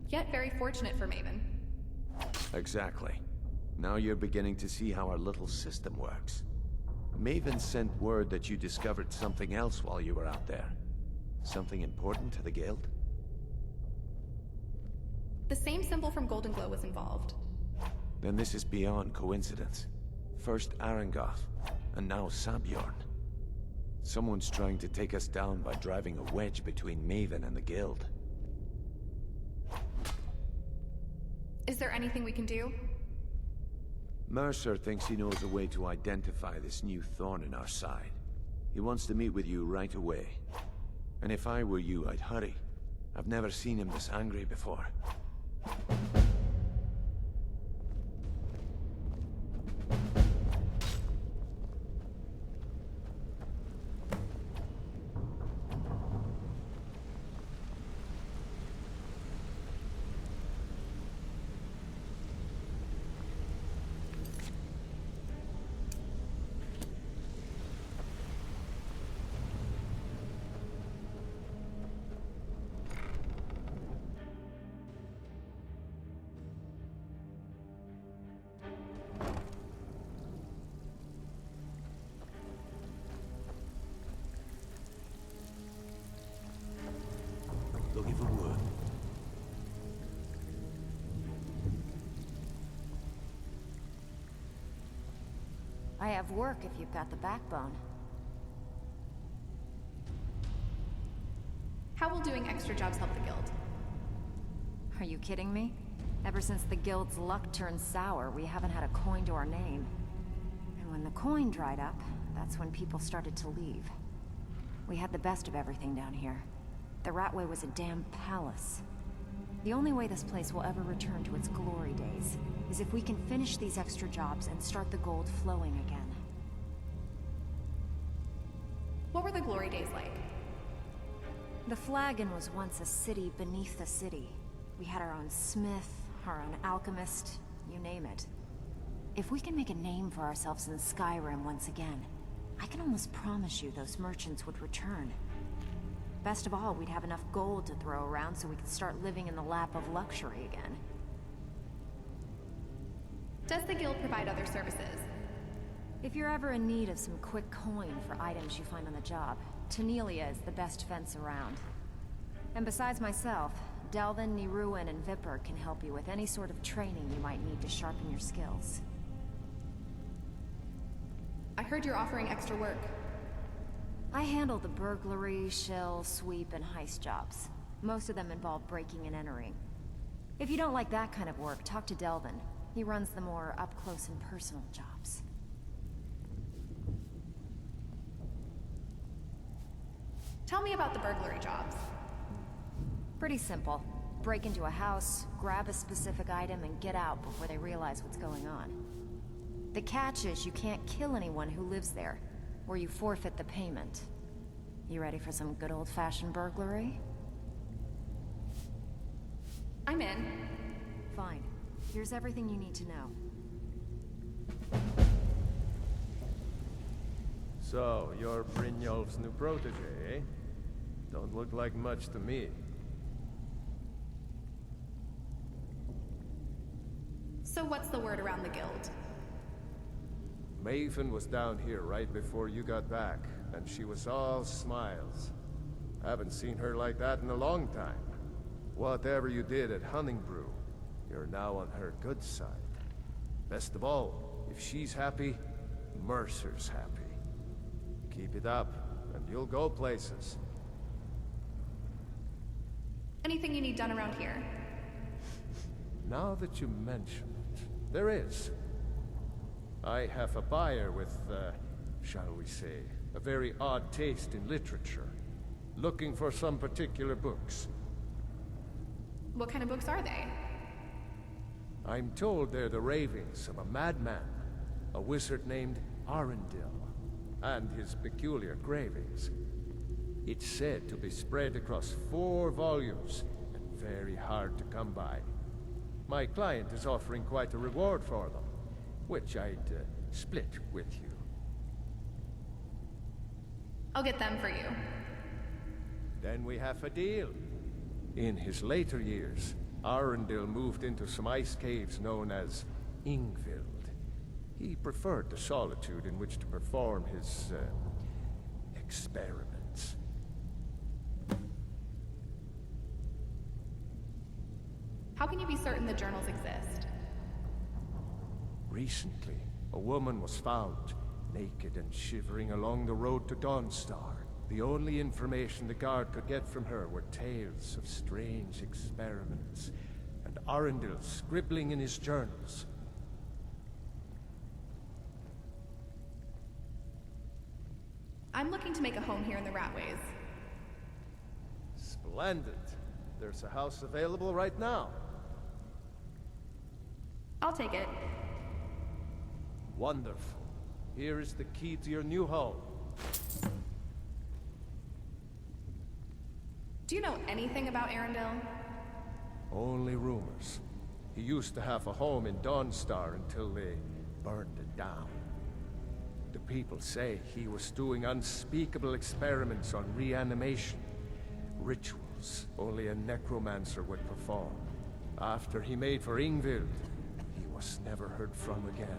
[SPEAKER 3] Yet very fortunate for Maven.
[SPEAKER 1] Exactly. Now you're beginning to see how our little system works. Maven sent word that you discovered something else while you were out there. Something important to the guild?
[SPEAKER 3] The same symbol from Golden Glow was involved.
[SPEAKER 1] Then this is beyond coincidence. First Arangoth, and now Sabjorn. Someone's trying to take us down by driving a wedge between Maven and the guild.
[SPEAKER 3] Is there anything we can do?
[SPEAKER 1] Mercer thinks he knows a way to identify this new thorn in our side. He wants to meet with you right away. And if I were you, I'd hurry. I've never seen him this angry before. Looking for wood.
[SPEAKER 6] I have work if you've got the backbone.
[SPEAKER 3] How will doing extra jobs help the guild?
[SPEAKER 6] Are you kidding me? Ever since the guild's luck turned sour, we haven't had a coin to our name. And when the coin dried up, that's when people started to leave. We had the best of everything down here. The Ratway was a damn palace. The only way this place will ever return to its glory days is if we can finish these extra jobs and start the gold flowing again.
[SPEAKER 3] What were the glory days like?
[SPEAKER 6] The Flagon was once a city beneath the city. We had our own smith, our own alchemist, you name it. If we can make a name for ourselves in Skyrim once again, I can almost promise you those merchants would return. Best of all, we'd have enough gold to throw around so we could start living in the lap of luxury again.
[SPEAKER 3] Does the guild provide other services?
[SPEAKER 6] If you're ever in need of some quick coin for items you find on the job, Tanelia is the best fence around. And besides myself, Delvin, Niruin, and Vipper can help you with any sort of training you might need to sharpen your skills.
[SPEAKER 3] I heard you're offering extra work.
[SPEAKER 6] I handle the burglary, shell, sweep, and heist jobs. Most of them involve breaking and entering. If you don't like that kind of work, talk to Delvin. He runs the more up-close and personal jobs.
[SPEAKER 3] Tell me about the burglary jobs.
[SPEAKER 6] Pretty simple. Break into a house, grab a specific item, and get out before they realize what's going on. The catch is you can't kill anyone who lives there, or you forfeit the payment. You ready for some good old-fashioned burglary?
[SPEAKER 3] I'm in.
[SPEAKER 6] Fine. Here's everything you need to know.
[SPEAKER 16] So, you're Brynjolf's new protege, eh? Don't look like much to me.
[SPEAKER 3] So what's the word around the guild?
[SPEAKER 16] Maven was down here right before you got back, and she was all smiles. Haven't seen her like that in a long time. Whatever you did at Hunningbrew, you're now on her good side. Best of all, if she's happy, Mercer's happy. Keep it up, and you'll go places.
[SPEAKER 3] Anything you need done around here?
[SPEAKER 16] Now that you mention it, there is. I have a buyer with, shall we say, a very odd taste in literature. Looking for some particular books.
[SPEAKER 3] What kind of books are they?
[SPEAKER 16] I'm told they're the ravings of a madman, a wizard named Arundel, and his peculiar cravings. It's said to be spread across 4 volumes, and very hard to come by. My client is offering quite a reward for them, which I'd split with you.
[SPEAKER 3] I'll get them for you.
[SPEAKER 16] Then we have a deal. In his later years, Arundel moved into some ice caves known as Ingvild. He preferred the solitude in which to perform his, experiments.
[SPEAKER 3] How can you be certain the journals exist?
[SPEAKER 16] Recently, a woman was found, naked and shivering along the road to Dawnstar. The only information the guard could get from her were tales of strange experiments, and Arundel scribbling in his journals.
[SPEAKER 3] I'm looking to make a home here in the Ratways.
[SPEAKER 16] Splendid. There's a house available right now.
[SPEAKER 3] I'll take it.
[SPEAKER 16] Wonderful. Here is the key to your new home.
[SPEAKER 3] Do you know anything about Arundel?
[SPEAKER 16] Only rumors. He used to have a home in Dawnstar until they burned it down. The people say he was doing unspeakable experiments on reanimation. Rituals only a necromancer would perform. After he made for Ingvild, he was never heard from again.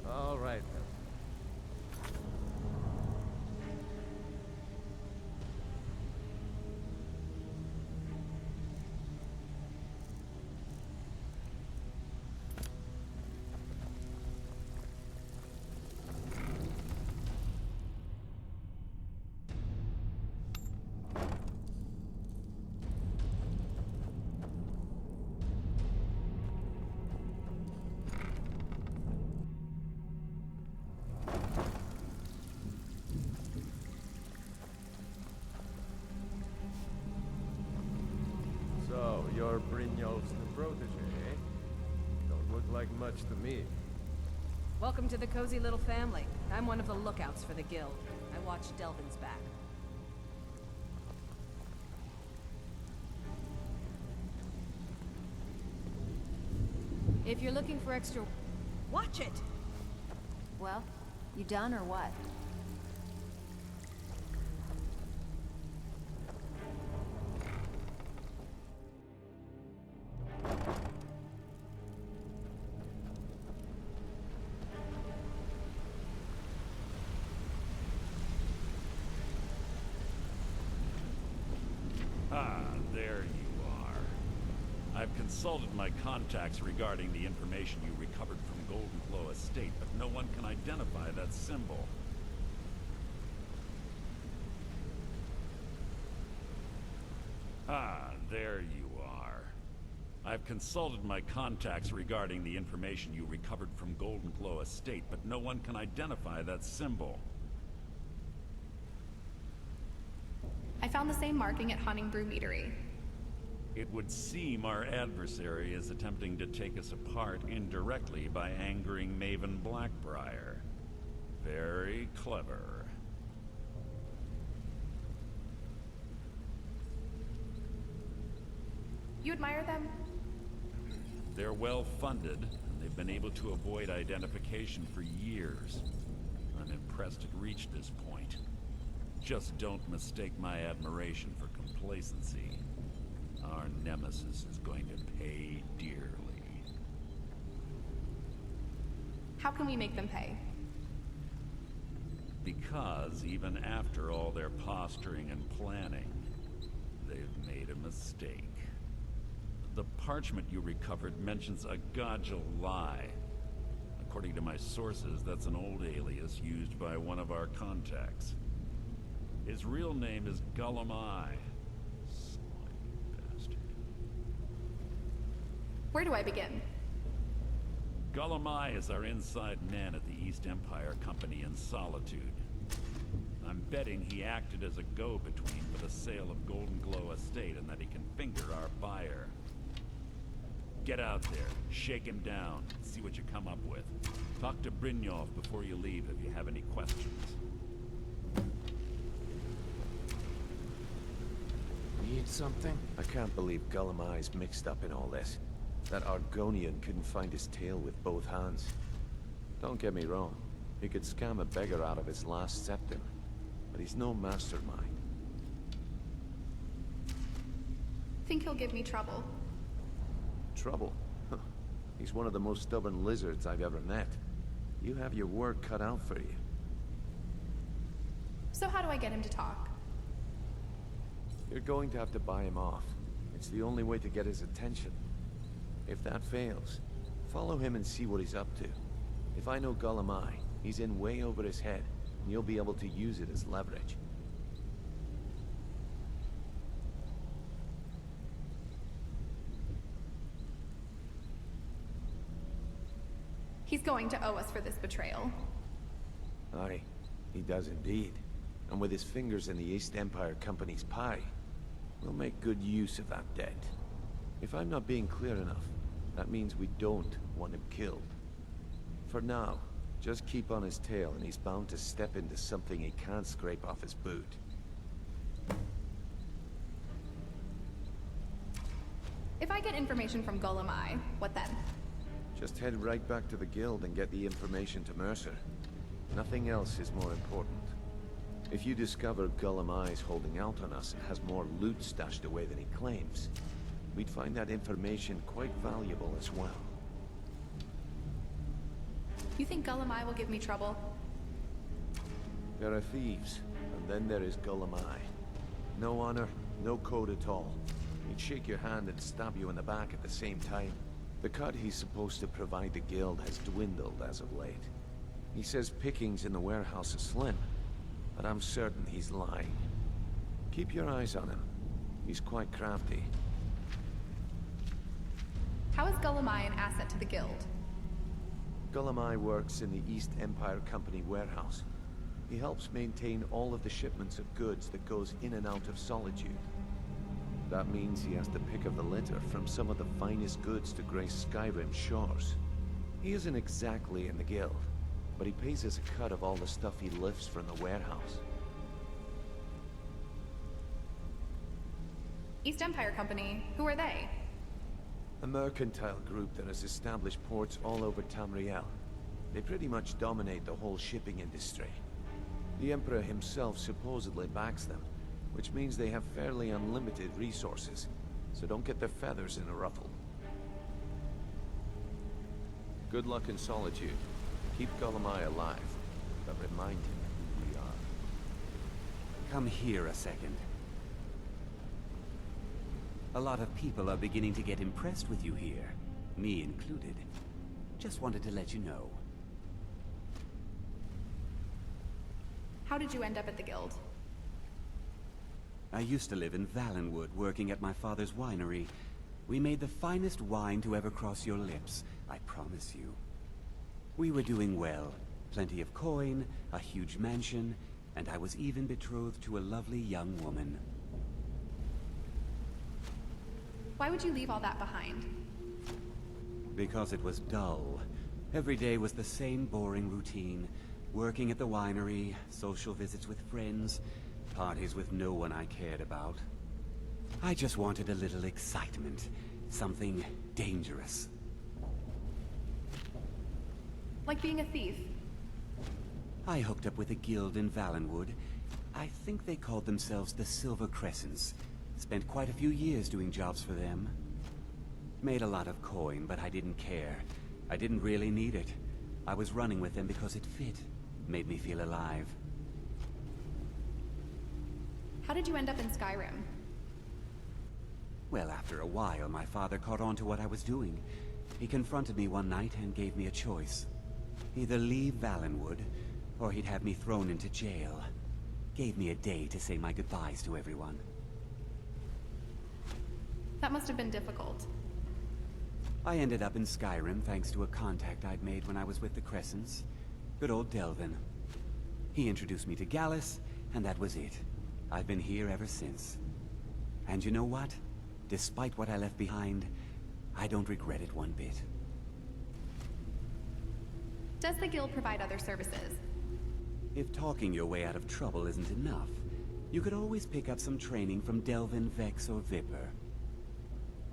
[SPEAKER 16] All right, then. Brynjolf's new protege, eh? Don't look like much to me.
[SPEAKER 4] Welcome to the cozy little family. I'm one of the lookouts for the guild. I watch Delvin's back. If you're looking for extra... Watch it!
[SPEAKER 6] Well, you done or what?
[SPEAKER 12] Ah, there you are. I've consulted my contacts regarding the information you recovered from Golden Glow Estate, but no one can identify that symbol. Ah, there you are. I've consulted my contacts regarding the information you recovered from Golden Glow Estate, but no one can identify that symbol.
[SPEAKER 3] I found the same marking at Hunting Brew Meadery.
[SPEAKER 12] It would seem our adversary is attempting to take us apart indirectly by angering Maven Blackbriar. Very clever.
[SPEAKER 3] You admire them?
[SPEAKER 12] They're well funded, and they've been able to avoid identification for years. I'm impressed it reached this point. Just don't mistake my admiration for complacency. Our nemesis is going to pay dearly.
[SPEAKER 3] How can we make them pay?
[SPEAKER 12] Because even after all their posturing and planning, they've made a mistake. The parchment you recovered mentions a Godjal lie. According to my sources, that's an old alias used by one of our contacts. His real name is Gullumai. Slimy bastard.
[SPEAKER 3] Where do I begin?
[SPEAKER 12] Gullumai is our inside man at the East Empire Company in Solitude. I'm betting he acted as a go-between for the sale of Golden Glow Estate and that he can finger our buyer. Get out there, shake him down, see what you come up with. Talk to Brynjolf before you leave if you have any questions.
[SPEAKER 19] Need something?
[SPEAKER 1] I can't believe Gullumai's mixed up in all this. That Argonian couldn't find his tail with both hands. Don't get me wrong, he could scam a beggar out of his last septim, but he's no mastermind.
[SPEAKER 3] Think he'll give me trouble?
[SPEAKER 1] Trouble? Huh. He's one of the most stubborn lizards I've ever met. You have your work cut out for you.
[SPEAKER 3] So how do I get him to talk?
[SPEAKER 1] You're going to have to buy him off. It's the only way to get his attention. If that fails, follow him and see what he's up to. If I know Gullumai, he's in way over his head, and you'll be able to use it as leverage.
[SPEAKER 3] He's going to owe us for this betrayal.
[SPEAKER 1] Aye, he does indeed. And with his fingers in the East Empire Company's pie, we'll make good use of that debt. If I'm not being clear enough, that means we don't want him killed. For now, just keep on his tail and he's bound to step into something he can't scrape off his boot.
[SPEAKER 3] If I get information from Gullumai, what then?
[SPEAKER 1] Just head right back to the guild and get the information to Mercer. Nothing else is more important. If you discover Gullumai's holding out on us and has more loot stashed away than he claims, we'd find that information quite valuable as well.
[SPEAKER 3] You think Gullumai will give me trouble?
[SPEAKER 1] There are thieves, and then there is Gullumai. No honor, no code at all. He'd shake your hand and stab you in the back at the same time. The cut he's supposed to provide the guild has dwindled as of late. He says pickings in the warehouse are slim, but I'm certain he's lying. Keep your eyes on him. He's quite crafty.
[SPEAKER 3] How is Gullumai an asset to the guild?
[SPEAKER 1] Gullumai works in the East Empire Company warehouse. He helps maintain all of the shipments of goods that goes in and out of Solitude. That means he has the pick of the litter from some of the finest goods to grace Skyrim's shores. He isn't exactly in the guild, but he pays us a cut of all the stuff he lifts from the warehouse.
[SPEAKER 3] East Empire Company, who are they?
[SPEAKER 1] A mercantile group that has established ports all over Tamriel. They pretty much dominate the whole shipping industry. The Emperor himself supposedly backs them, which means they have fairly unlimited resources, so don't get their feathers in a ruffle. Good luck in Solitude. Keep Golemai alive, but remind him who we are.
[SPEAKER 10] Come here a second. A lot of people are beginning to get impressed with you here, me included. Just wanted to let you know.
[SPEAKER 3] How did you end up at the guild?
[SPEAKER 10] I used to live in Valenwood, working at my father's winery. We made the finest wine to ever cross your lips, I promise you. We were doing well. Plenty of coin, a huge mansion, and I was even betrothed to a lovely young woman.
[SPEAKER 3] Why would you leave all that behind?
[SPEAKER 10] Because it was dull. Every day was the same boring routine. Working at the winery, social visits with friends, parties with no one I cared about. I just wanted a little excitement. Something dangerous.
[SPEAKER 3] Like being a thief?
[SPEAKER 10] I hooked up with a guild in Valenwood. I think they called themselves the Silver Crescents. Spent quite a few years doing jobs for them. Made a lot of coin, but I didn't care. I didn't really need it. I was running with them because it fit. Made me feel alive.
[SPEAKER 3] How did you end up in Skyrim?
[SPEAKER 10] Well, after a while, my father caught on to what I was doing. He confronted me one night and gave me a choice. Either leave Valenwood, or he'd have me thrown into jail. Gave me a day to say my goodbyes to everyone.
[SPEAKER 3] That must have been difficult.
[SPEAKER 10] I ended up in Skyrim thanks to a contact I'd made when I was with the Crescents. Good old Delvin. He introduced me to Gallus, and that was it. I've been here ever since. And you know what? Despite what I left behind, I don't regret it one bit.
[SPEAKER 3] Does the guild provide other services?
[SPEAKER 10] If talking your way out of trouble isn't enough, you could always pick up some training from Delvin, Vex, or Viper.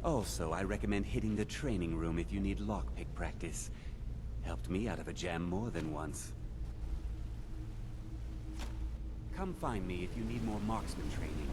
[SPEAKER 10] Also, I recommend hitting the training room if you need lockpick practice. Helped me out of a jam more than once. Come find me if you need more marksman training.